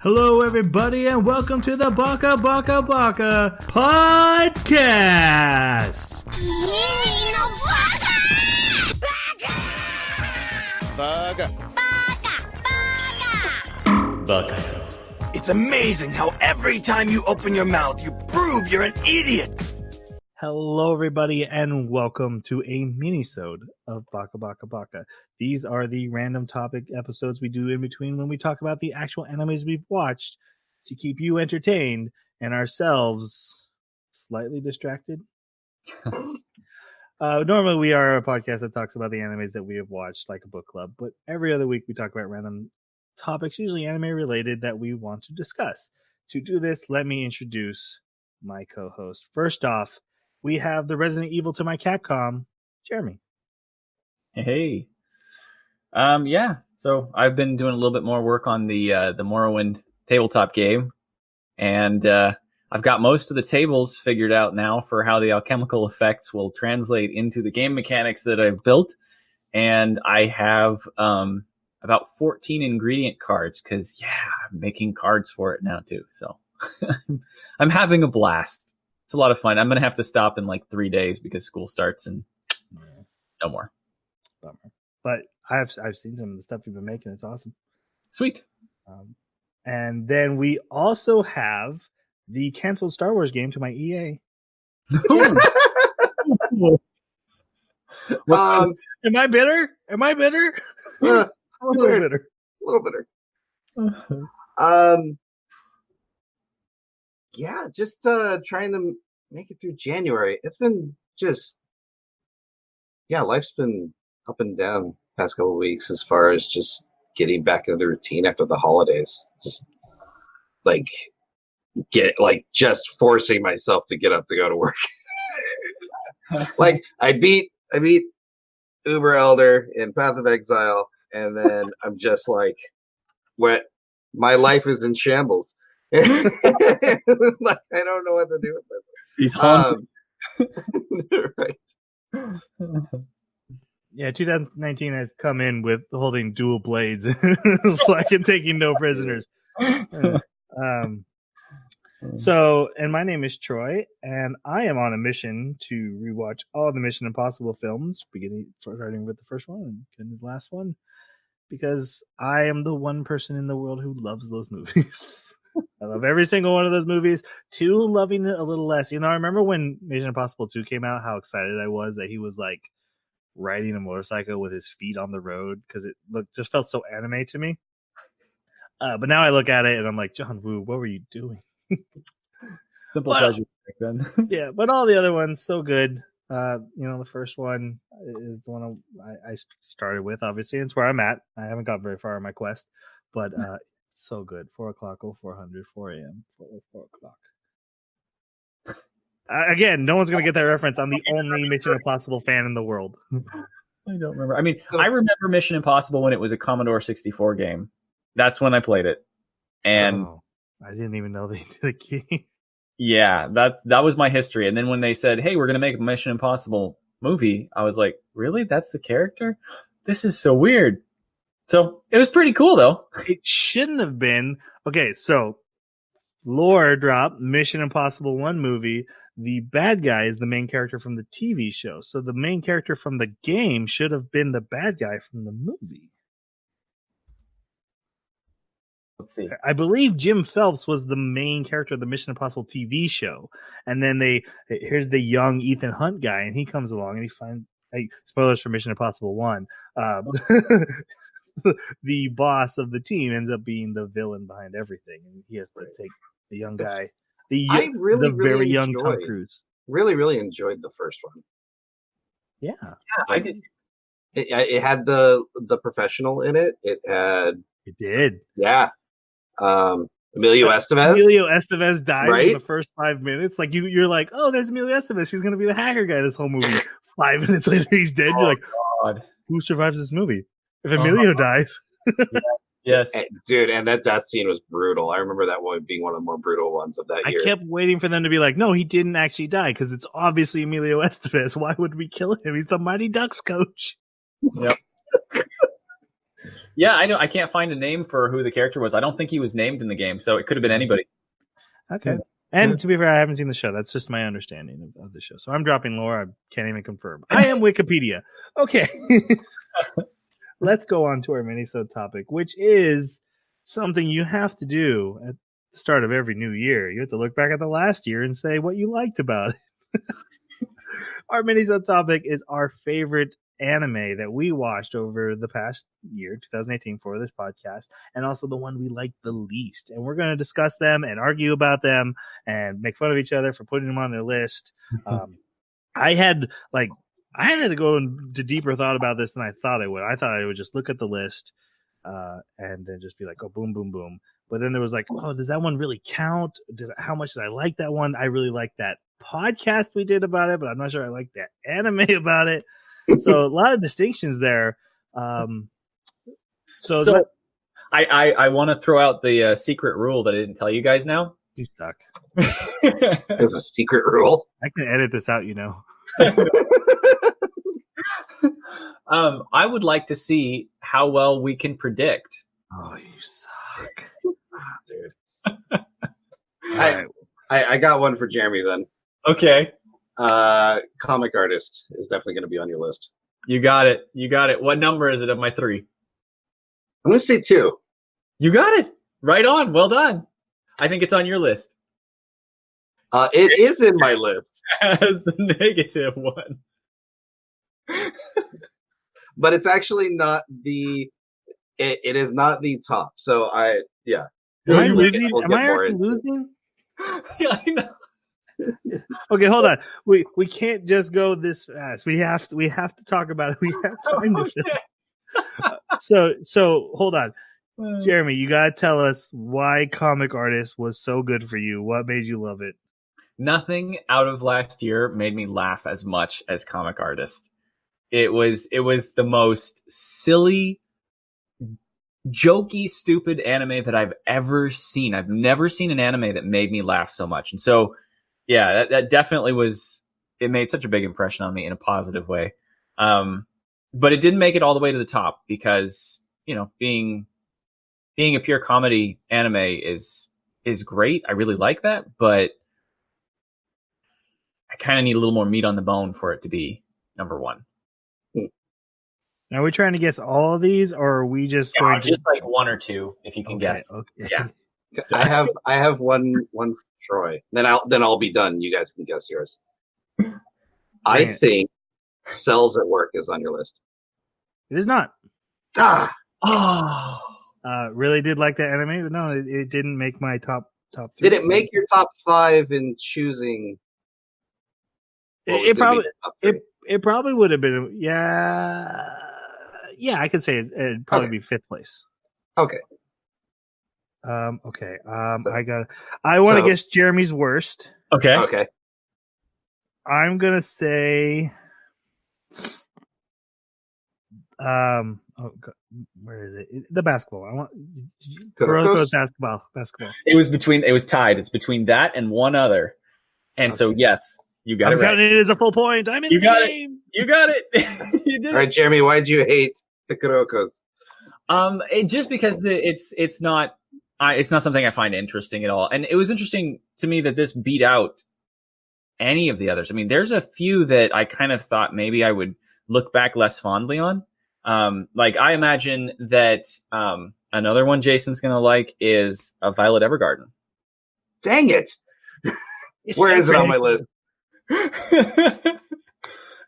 Hello, everybody, and welcome to the Baka podcast. Baka. It's amazing how every time you open your mouth, you prove you're an idiot. Hello, everybody, and welcome to a mini-sode of Baka. These are the random topic episodes we do in between when we talk about the actual animes we've watched to keep you entertained and ourselves slightly distracted. Normally, we are a podcast that talks about the animes that we have watched, like a book club, but every other week we talk about random topics, usually anime-related, that we want to discuss. To do this, let me introduce my co-host. First off, we have the Resident Evil to my Capcom, Jeremy. Hey. Yeah. So I've been doing a little bit more work on the Morrowind tabletop game, and I've got most of the tables figured out now for how the alchemical effects will translate into the game mechanics that I've built, and I have about 14 ingredient cards because I'm making cards for it now too. So I'm having a blast. It's a lot of fun. I'm going to have to stop in like 3 days because school starts and no more. Bummer. But I've seen some of the stuff you've been making. It's awesome. Sweet. And then we also have the canceled Star Wars game to my EA. Am I bitter? A little bitter. Yeah, just trying to make it through January. It's been life's been up and down past couple of weeks as far as just getting back into the routine after the holidays. Just just forcing myself to get up to go to work. Like I beat Uber Elder in Path of Exile, and then I'm just like, what? My life is in shambles. Like I don't know what to do with myself. He's haunted. Right. Yeah, 2019 has come in with holding dual blades. It's like and taking no prisoners. So, and my name is Troy, and I am on a mission to rewatch all the Mission Impossible films, starting with the first one and getting the last one, because I am the one person in the world who loves those movies. I love every single one of those movies. Two, loving it a little less. You know, I remember when Mission Impossible 2 came out, how excited I was that he was like riding a motorcycle with his feet on the road, because it just felt so anime to me. But now I look at it and I'm like, John Woo, what were you doing? Simple pleasure back then. Yeah, but all the other ones so good. The first one is the one I started with, obviously. It's where I'm at. I haven't got very far on my quest, but so good. 4 o'clock, 0400, 4 a.m., 4 o'clock. Again, no one's going to get that reference. I'm the only Mission Impossible fan in the world. I don't remember. I mean, I remember Mission Impossible when it was a Commodore 64 game. That's when I played it. And I didn't even know they did a game. Yeah, that was my history. And then when they said, hey, we're going to make a Mission Impossible movie, I was like, really? That's the character? This is so weird. So it was pretty cool, though. It shouldn't have been. Okay, so lore drop, Mission Impossible 1 movie. The bad guy is the main character from the TV show. So the main character from the game should have been the bad guy from the movie. Let's see. I believe Jim Phelps was the main character of the Mission Impossible TV show. And then here's the young Ethan Hunt guy, and he comes along and he finds, spoilers for Mission Impossible 1. The boss of the team ends up being the villain behind everything, and he has to take the young guy, the very young Tom Cruise. Really, really enjoyed the first one. Yeah, I did. It had the professional in it. It did. Yeah. Emilio Estevez. Emilio Estevez dies in the first 5 minutes. Like you're like, oh, there's Emilio Estevez. He's gonna be the hacker guy this whole movie. 5 minutes later, he's dead. You're like, God. Who survives this movie? If Emilio dies. Yes. Dude, and that scene was brutal. I remember that one being one of the more brutal ones of that year. I kept waiting for them to be like, no, he didn't actually die, because it's obviously Emilio Estevez. Why would we kill him? He's the Mighty Ducks coach. Yep. Yeah, I know. I can't find a name for who the character was. I don't think he was named in the game, so it could have been anybody. Okay. And to be fair, I haven't seen the show. That's just my understanding of the show. So I'm dropping lore. I can't even confirm. I am Wikipedia. Okay. Let's go on to our mini-sode topic, which is something you have to do at the start of every new year. You have to look back at the last year and say what you liked about it. Our mini-sode topic is our favorite anime that we watched over the past year, 2018, for this podcast, and also the one we liked the least. And we're going to discuss them and argue about them and make fun of each other for putting them on their list. I had to go into deeper thought about this than I thought I would. I thought I would just look at the list and then just be like, oh, boom, boom, boom. But then there was like, oh, does that one really count? How much did I like that one? I really liked that podcast we did about it, but I'm not sure I like that anime about it. So a lot of distinctions there. So I want to throw out the secret rule that I didn't tell you guys now. You suck. There's a secret rule. I can edit this out, you know. I would like to see how well we can predict. Oh, you suck. Dude. I got one for Jeremy then. Okay. Comic artist is definitely going to be on your list. You got it. What number is it of my 3? I'm going to say 2. You got it. Right on. Well done. I think it's on your list. It is in my list. As the negative one. But it's actually not it is not the top. So yeah. Am I losing? losing? Yeah, I know. Okay, hold on. We can't just go this fast. We have to talk about it. We have time to fill. So hold on. Jeremy, you gotta tell us why Comic Artist was so good for you. What made you love it? Nothing out of last year made me laugh as much as Comic Artist. It was the most silly, jokey, stupid anime that I've ever seen. I've never seen an anime that made me laugh so much. And so, yeah, that definitely was, it made such a big impression on me in a positive way. But it didn't make it all the way to the top because, you know, being a pure comedy anime is great. I really like that, but I kind of need a little more meat on the bone for it to be number 1. Are we trying to guess all of these, or are we just going to just like 1 or 2 if you can guess? Okay. Yeah. I have one for Troy. Then I'll be done. You guys can guess yours. I think Cells at Work is on your list. It is not. Oh. Really did like that anime, but no, it didn't make my top 3. Did it make your top 5 in choosing? It probably would have been. Yeah, I could say it'd probably be 5th place. Okay. Okay. I want to guess Jeremy's worst. Okay. Okay. I'm gonna say. Where is it? The basketball. I want Kuroko's basketball. It was tied. It's between that and one other. And so yes, you got it right. Counting it as a full point. I'm in the game. You got it. You did. All right, Jeremy, why'd you hate the Kuroko's? Just because it's not something I find interesting at all. And it was interesting to me that this beat out any of the others. I mean, there's a few that I kind of thought maybe I would look back less fondly on. Like I imagine that another one Jason's gonna like is a Violet Evergarden. Dang it! Where is it on my list?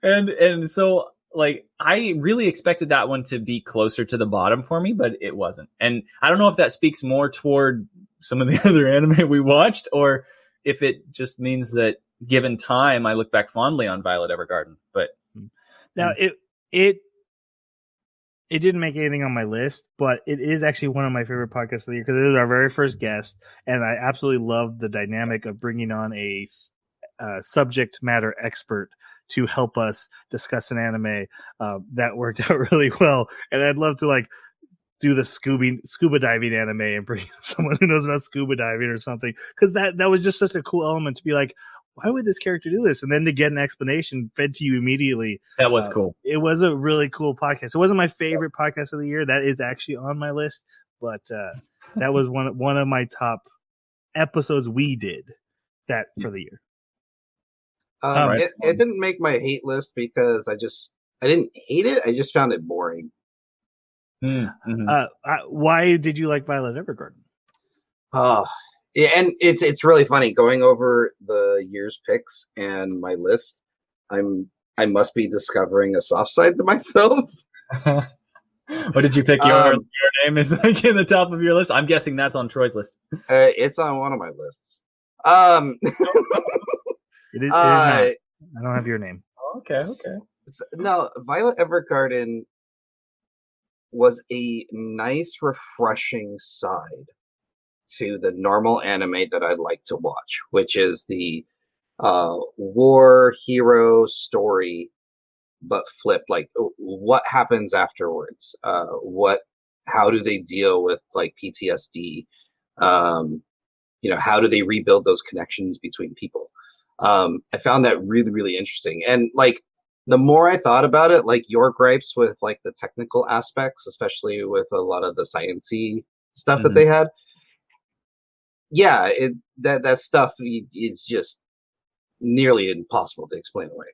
and so like I really expected that one to be closer to the bottom for me, but it wasn't. And I don't know if that speaks more toward some of the other anime we watched, or if it just means that given time, I look back fondly on Violet Evergarden. But now it didn't make anything on my list, but it is actually one of my favorite podcasts of the year because it is our very first guest, and I absolutely love the dynamic of bringing on a subject matter expert to help us discuss an anime. That worked out really well, and I'd love to like do the scuba diving anime and bring someone who knows about scuba diving or something, because that was just such a cool element to be like, why would this character do this? And then to get an explanation fed to you immediately. That was cool. It was a really cool podcast. It wasn't my favorite podcast of the year. That is actually on my list, but that was one of my top episodes we did that for the year. It didn't make my hate list because I didn't hate it. I just found it boring. Mm-hmm. Why did you like Violet Evergarden? Yeah, and it's really funny going over the year's picks and my list. I must be discovering a soft side to myself. What did you pick? Your name is like in the top of your list. I'm guessing that's on Troy's list. It's on one of my lists. It is not. I don't have your name. Okay. No, Violet Evergarden was a nice, refreshing side to the normal anime that I'd like to watch, which is the war hero story, but flipped. Like, what happens afterwards? How do they deal with like PTSD? How do they rebuild those connections between people? I found that really, really interesting. And like, the more I thought about it, like your gripes with like the technical aspects, especially with a lot of the sciencey stuff that they had. Yeah, that stuff is just nearly impossible to explain away.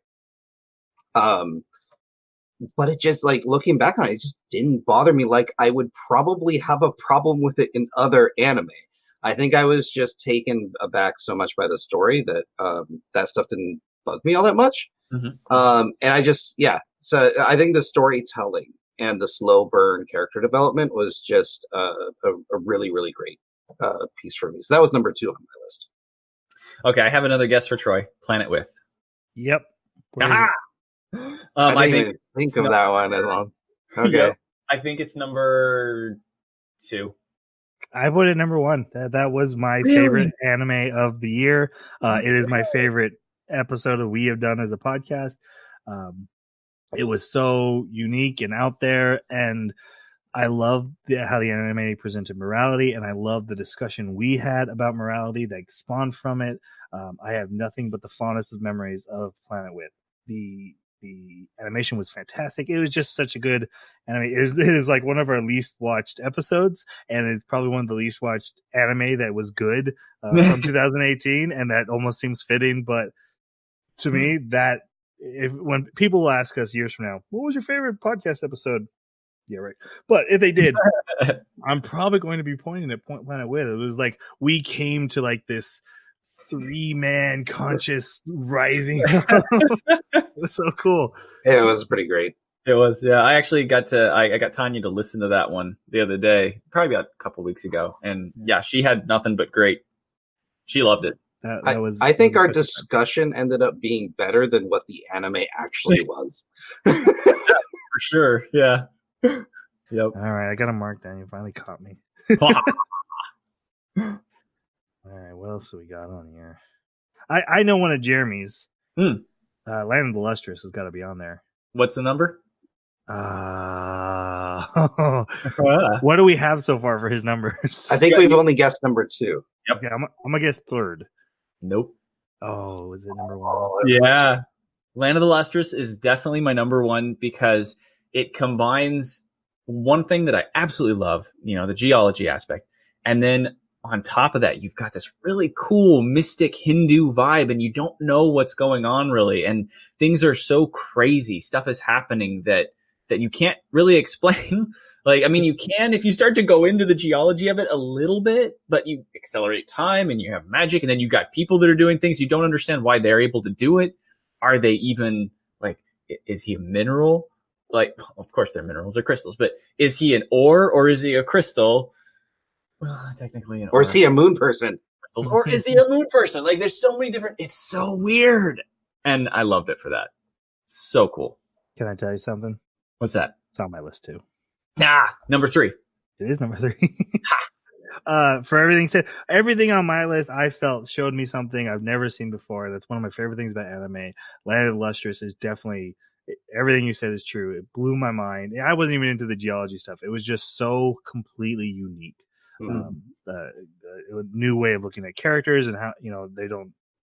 But it just, like, looking back on it, it just didn't bother me like I would probably have a problem with it in other anime. I think I was just taken aback so much by the story that that stuff didn't bug me all that much. And so I think the storytelling and the slow burn character development was just a really, really great piece for me. So that was number 2 on my list. Okay, I have another guess for Troy. Planet With. Yep. I didn't think of that one as long. Okay. Yep. I think it's number 2. I put it number 1. That was my favorite anime of the year. It is my favorite episode that we have done as a podcast. It was so unique and out there, and I love how the anime presented morality, and I love the discussion we had about morality that spawned from it. I have nothing but the fondest of memories of Planet With. The animation was fantastic. It was just such a good anime. It is like one of our least watched episodes, and it's probably one of the least watched anime that was good from 2018, and that almost seems fitting. But to me, that when people will ask us years from now, what was your favorite podcast episode? Yeah, right. But if they did, I'm probably going to be pointing at Planet With. It was like we came to like this 3-man conscious rising. It was so cool. It was pretty great. It was, yeah. I actually got Tanya to listen to that one the other day, probably about a couple weeks ago, and yeah, she had nothing but great. She loved it. I think our discussion ended up being better than what the anime actually was. Yeah, for sure. Yeah. Yep. All right, I got a mark down. You finally caught me. All right, what else do we got on here? I know one of Jeremy's. Land of the Lustrous has got to be on there. What's the number? What do we have so far for his numbers? I think we've only guessed number 2. Yep. Okay, I'm gonna guess 3rd. Nope. Oh, is it number 1? Yeah. Land of the Lustrous is definitely my number 1 because it combines one thing that I absolutely love, the geology aspect. And then on top of that, you've got this really cool mystic Hindu vibe, and you don't know what's going on really. And things are so crazy. Stuff is happening that you can't really explain. Like, I mean, you can if you start to go into the geology of it a little bit, but you accelerate time and you have magic, and then you've got people that are doing things you don't understand why they're able to do it. Are they even like, is he a mineral? Like, of course they're minerals or crystals, but is he an ore or is he a crystal? Well, technically an ore. Or is he a moon person? Crystals. Or is he a moon person? Like, there's so many different, it's so weird. And I loved it for that. So cool. Can I tell you something? What's that? It's on my list too. Number 3. It is number 3. For everything said, everything on my list I felt showed me something I've never seen before. That's one of my favorite things about anime. Land of the Lustrous is definitely, everything you said is true. It blew my mind. I wasn't even into the geology stuff. It was just so completely unique. A new way of looking at characters and how they don't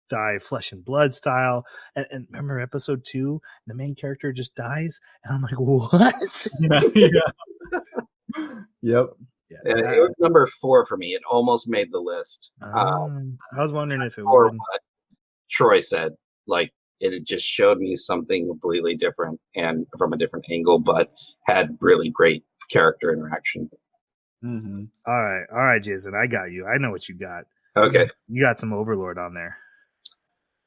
die flesh and blood style. And remember episode 2, the main character just dies, and I'm like, what? Yep. Yeah, It was number 4 for me. It almost made the list. I was wondering if it Or would. what Troy said, like it just showed me something completely different and from a different angle, but had really great character interaction. Mm-hmm. All right, Jason, I got you. I know what you got. Okay, You got some Overlord on there.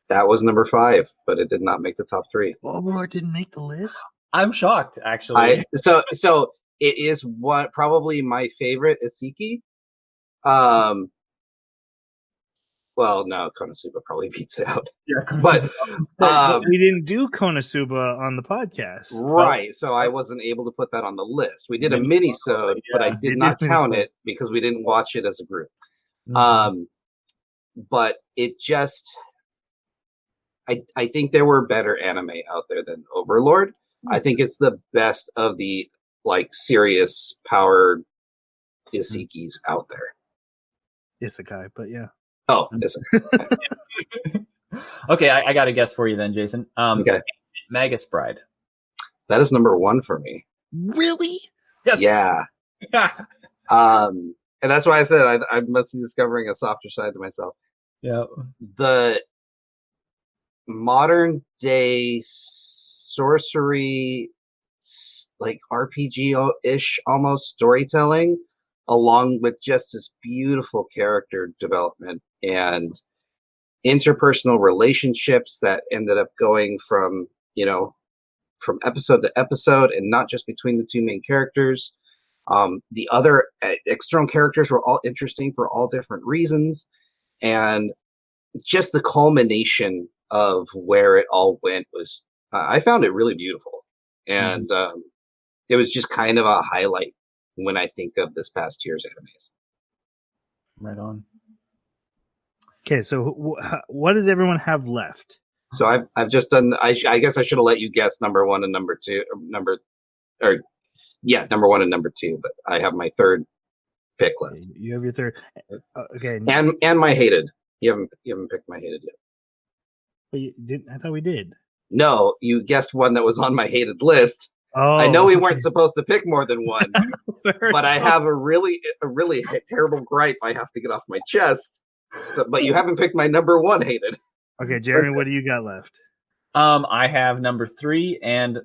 that was number 5, but it did not make the top 3. Overlord didn't make the list. I'm shocked, actually. So it is probably my favorite Isiki. Well, no, Konosuba probably beats it out. Yeah, But But we didn't do Konosuba on the podcast. right, so I wasn't able to put that on the list. We did a mini-sode, but I did not count it because we didn't watch it as a group. Mhm. But it just, I think there were better anime out there than Overlord. I think it's the best of the like serious powered Isekis out there. Isekai, but yeah. Oh, Isekai. Okay, I got a guess for you then, Jason. Okay, Magus Bride. that is number 1 for me. Really? Yes. Yeah. And that's why I said I must be discovering a softer side to myself. Yeah. The modern day sorcery, like RPG-ish almost storytelling, along with just this beautiful character development and interpersonal relationships that ended up going from episode to episode, and not just between the 2 main characters. The other external characters were all interesting for all different reasons, and just the culmination of where it all went was, I found it really beautiful, and it was just kind of a highlight when I think of this past year's animes. Right on. Okay, so what does everyone have left? So I've just done. I guess I should have let you guess number 1 and number 2. Number 1 and number 2. But I have my third pick left. You have your third. Okay. And my hated. You haven't picked my hated yet. But you didn't. I thought we did. No, you guessed one that was on my hated list. Oh, I know we weren't supposed to pick more than one, Fair but I enough. have a really terrible gripe I have to get off my chest. So, but you haven't picked my number 1 hated. Okay, Jeremy, what do you got left? I have number 3, and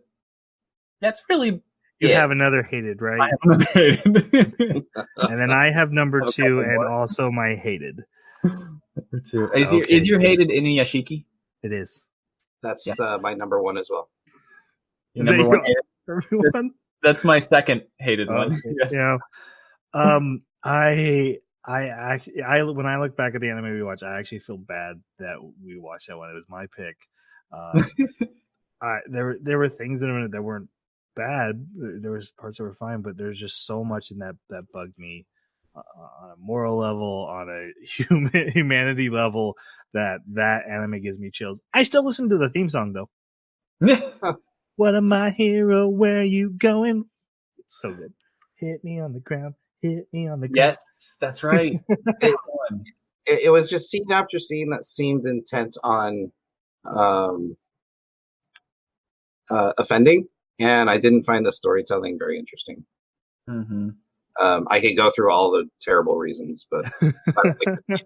that's really You it. have another hated, I right? have another hated. And then I have number Okay, 2 and what? also my hated. Number 2. Is your hated Inuyashiki? It is. That's Yes. my number 1 as well. Your Is that number 1 your- hated? Everyone? That's my second hated Oh, one. okay. Yes. Yeah. I actually, when I look back at the anime we watched, I actually feel bad that we watched that one. It was my pick. There were things in it that weren't bad. There was parts that were fine, but there's just so much in that bugged me on a moral level, on a humanity level, that anime gives me chills. I still listen to the theme song though. What am I hero? Where are you going? It's so good. Hit me on the ground. Hit me on the ground. Yes, that's right. It was just scene after scene that seemed intent on offending, and I didn't find the storytelling very interesting. Mm-hmm. I could go through all the terrible reasons, but I don't think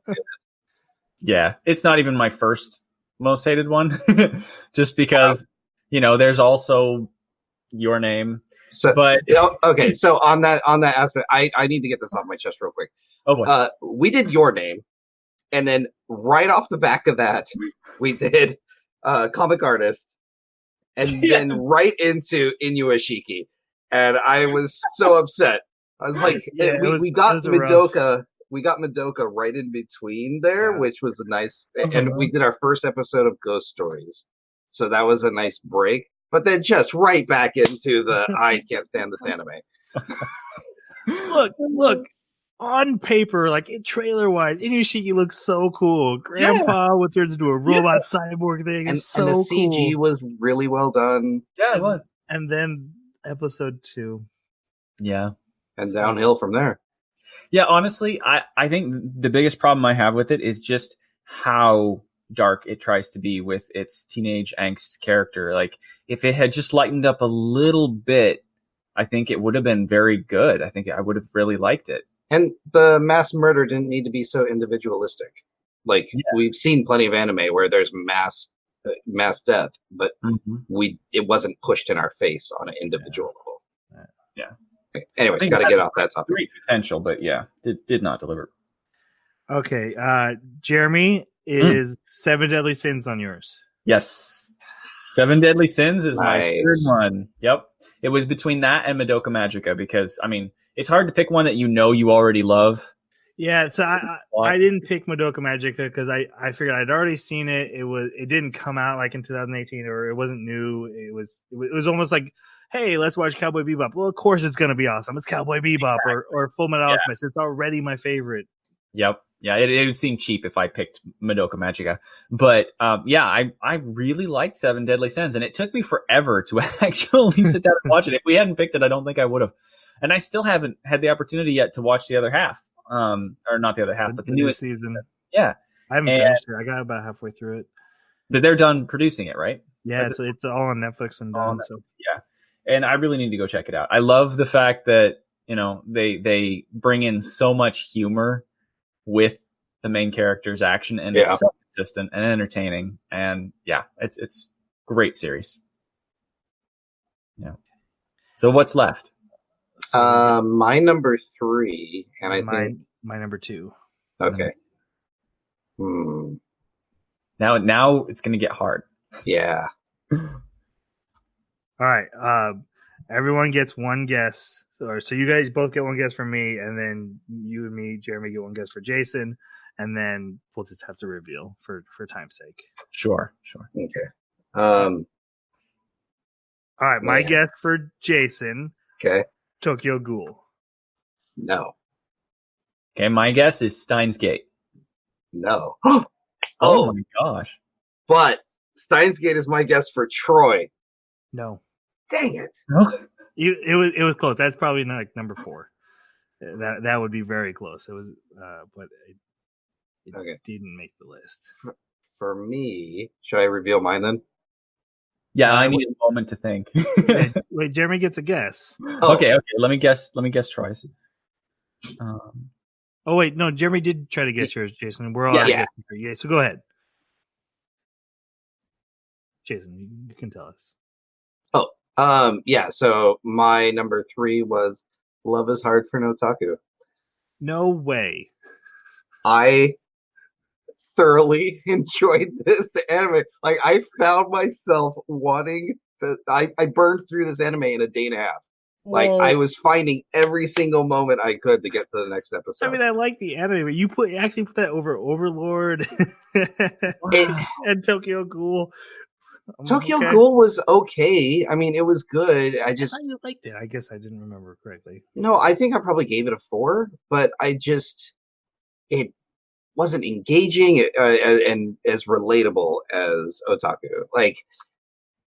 Yeah, it's not even my first most hated one, just because there's also Your Name. so. But Okay, so on that aspect, I need to get this off my chest real quick. oh boy, We did Your Name, and then right off the back of that, we did Comic Artist, and then right into Inuyashiki, and I was so upset. I was like, Yeah, we got it was a rough- Madoka. We got Madoka right in between there, Yeah. which was a nice. And we did our first episode of Ghost Stories, so that was a nice break. But then just right back into the I can't stand this anime. Look. On paper, like trailer wise, Inushiki looks so cool. Grandpa what turns into a robot cyborg thing And, is so and the CG cool. was really well done, yeah, it was. And then episode 2. Yeah. and downhill from there. Yeah, honestly, I think the biggest problem I have with it is just how dark it tries to be with its teenage angst character. Like, if it had just lightened up a little bit, I think it would have been very good. I think I would have really liked it. And the mass murder didn't need to be so individualistic. Like, Yeah. we've seen plenty of anime where there's mass death, but it wasn't pushed in our face on an individual level. Yeah. Anyways, I think got to it get had off that topic. Great potential, but yeah, did not deliver. Okay, Jeremy, is Seven Deadly Sins on yours? Yes. Seven Deadly Sins is my Nice. third one. Yep. It was between that and Madoka Magica because, I mean, it's hard to pick one that you know you already love. Yeah, so I didn't pick Madoka Magica because I figured I'd already seen it. It didn't come out like in 2018, or it wasn't new. It was almost like, hey, let's watch Cowboy Bebop. Well, of course it's gonna be awesome. It's Cowboy Bebop or Full Metal Alchemist. It's already my favorite. Yep. Yeah, it would seem cheap if I picked Madoka Magica. But I really liked Seven Deadly Sins, and it took me forever to actually sit down and watch it. If we hadn't picked it, I don't think I would have. And I still haven't had the opportunity yet to watch the other half. Or not the other half, but the newest season. Yeah. I haven't finished it. I got about halfway through it. But they're done producing it, right? Yeah, it's all on Netflix and done. So yeah. And I really need to go check it out. I love the fact that, they bring in so much humor with the main character's action, and it's so consistent and entertaining. And yeah, it's great series. Yeah. So what's left? My number 3, and I think my number 2. Okay. Now it's gonna get hard. Yeah. All right. Everyone gets one guess. So you guys both get one guess from me, and then you and me, Jeremy, get one guess for Jason, and then we'll just have to reveal for time's sake. Sure. Okay. All right. My guess for Jason. Okay. Tokyo Ghoul. No. Okay, my guess is Steins Gate. No. Oh my gosh. But Steins Gate is my guess for Troy. No. Dang it. No? It was close. That's probably not like number 4. That would be very close. It was but it didn't make the list. For me, should I reveal mine then? Yeah, I need a moment to think. Wait, Jeremy gets a guess. Okay. Let me guess Troy's. Oh wait, no, Jeremy did try to guess yours, Jason. We're all guessing. Yeah, so go ahead. Jason, you can tell us. So my number 3 was Love is Hard for an Otaku. No way. I thoroughly enjoyed this anime. Like, I found myself wanting to. I burned through this anime in a day and a half. Like, I was finding every single moment I could to get to the next episode. I mean, I like the anime, but you actually put that over Overlord and Tokyo Ghoul. Tokyo Ghoul was okay. I mean, it was good. I thought you liked it. I guess I didn't remember correctly. No, I think I probably gave it a 4, but it wasn't engaging and as relatable as Otaku. Like,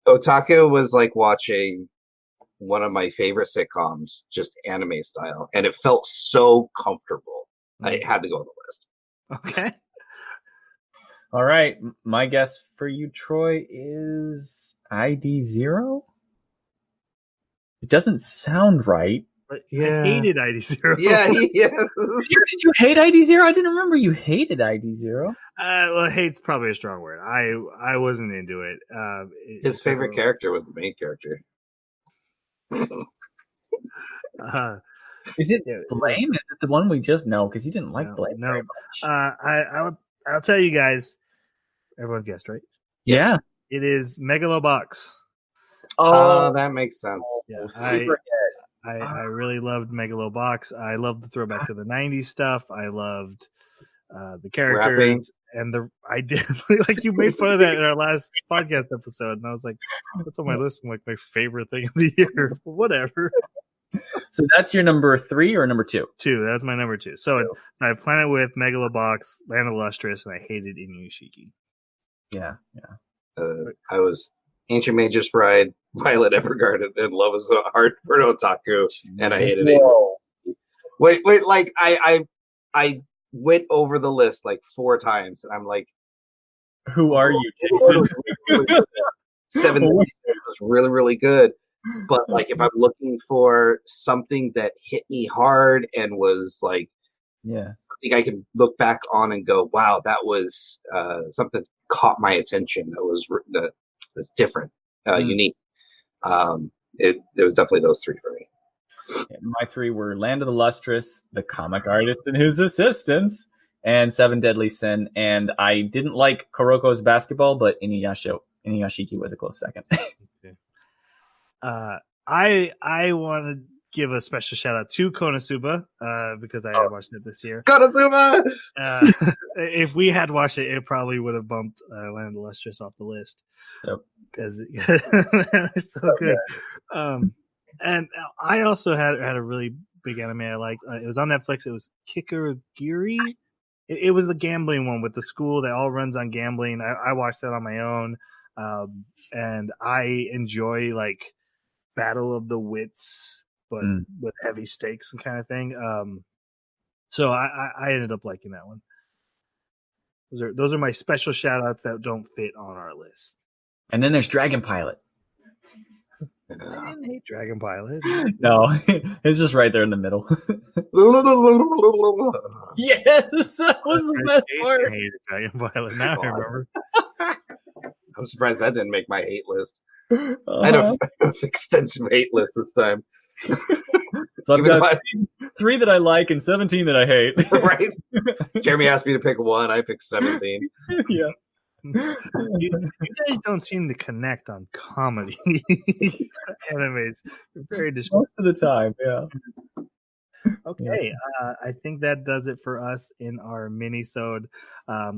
Otaku was like watching one of my favorite sitcoms, just anime style, and it felt so comfortable. I had to go on the list. Okay. All right, my guess for you, Troy, is ID0. It doesn't sound right. But I hated ID0. Yeah. Did you hate ID0? I didn't remember you hated ID0. Well, hate's probably a strong word. I wasn't into it. His favorite character was the main character. Is it Blame? Is it the one we just know? Because you didn't like Blame very much. I'll tell you guys. Everyone guessed, right? Yeah. It is Megalobox. Oh, that makes sense. Yeah, I really loved Megalobox. I loved the throwback to the 90s stuff. I loved the characters. Rapping. I did like you made fun of that in our last podcast episode, and I was like, "What's on my list?" I'm like, my favorite thing of the year. Whatever. So that's your number 3 or number 2? 2. That's my number 2. So I Planet with Megalobox, Land of Lustrous, and I hated Inuyashiki. Yeah. I was Ancient Mage's Bride, Violet Evergarden, and Love is Hard for an Otaku, and I hated it. Wait, like I went over the list like 4 times, and I'm like, Who are you, Jason? Seven was really, really good. But like, if I'm looking for something that hit me hard and was like, Yeah. I think I can look back on and go, wow, that was something that caught my attention. That's different, unique. It was definitely those three for me. Yeah, my three were Land of the Lustrous, The Comic Artist and His Assistants, and Seven Deadly Sin. And I didn't like Kuroko's Basketball, but Inuyashiki was a close second. I want to give a special shout out to Konosuba because I had watched it this year. Konosuba! If we had watched it, it probably would have bumped Land of the Lustrous off the list. Yep. Because it's so good. And I also had a really big anime I liked. It was on Netflix. It was Kikuragiri. It was the gambling one with the school that all runs on gambling. I watched that on my own. And I enjoy like Battle of the Wits, but with heavy stakes and kind of thing. So I ended up liking that one. Those are my special shout outs that don't fit on our list. And then there's Dragon Pilot. I didn't hate Dragon Pilot. No, it's just right there in the middle. Yes, that was the best part. I hated Dragon Pilot. Now I remember. I'm surprised that didn't make my hate list. I had an extensive hate list this time. So I've got 3 that I like and 17 that I hate. Right? Jeremy asked me to pick one. I picked 17. Yeah. You guys don't seem to connect on comedy animes. You're very most of the time, yeah. Okay, I think that does it for us in our mini-sode.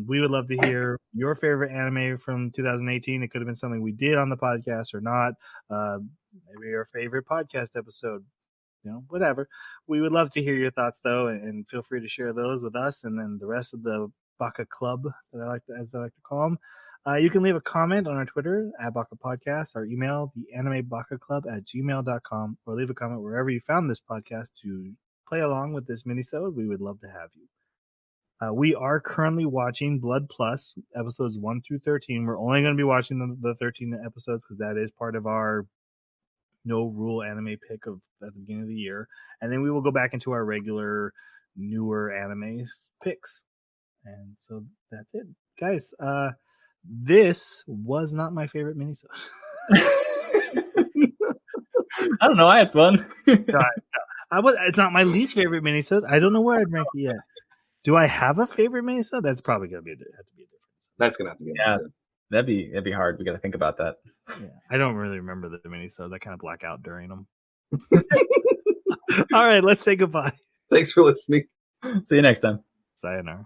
We would love to hear your favorite anime from 2018. It could have been something we did on the podcast or not. Maybe your favorite podcast episode. Whatever. We would love to hear your thoughts, though, and feel free to share those with us and then the rest of the Baka Club, as I like to call them. You can leave a comment on our Twitter at Baka Podcast, or email the animebakaclub@gmail.com, or leave a comment wherever you found this podcast to play along with this minisode. We would love to have you. We are currently watching Blood Plus episodes 1 through 13. We're only going to be watching the 13 episodes because that is part of our no rule anime pick at the beginning of the year, and then we will go back into our regular newer anime picks. And so that's it, guys. This was not my favorite minisode. I don't know. I had fun. It's not my least favorite minisode. I don't know where I'd rank it yet. Do I have a favorite minisode? That's probably gonna have to be a difference. That's gonna have to be. Yeah, that'd be hard. We got to think about that. Yeah, I don't really remember the minisodes. I kind of black out during them. All right, let's say goodbye. Thanks for listening. See you next time. Sayonara.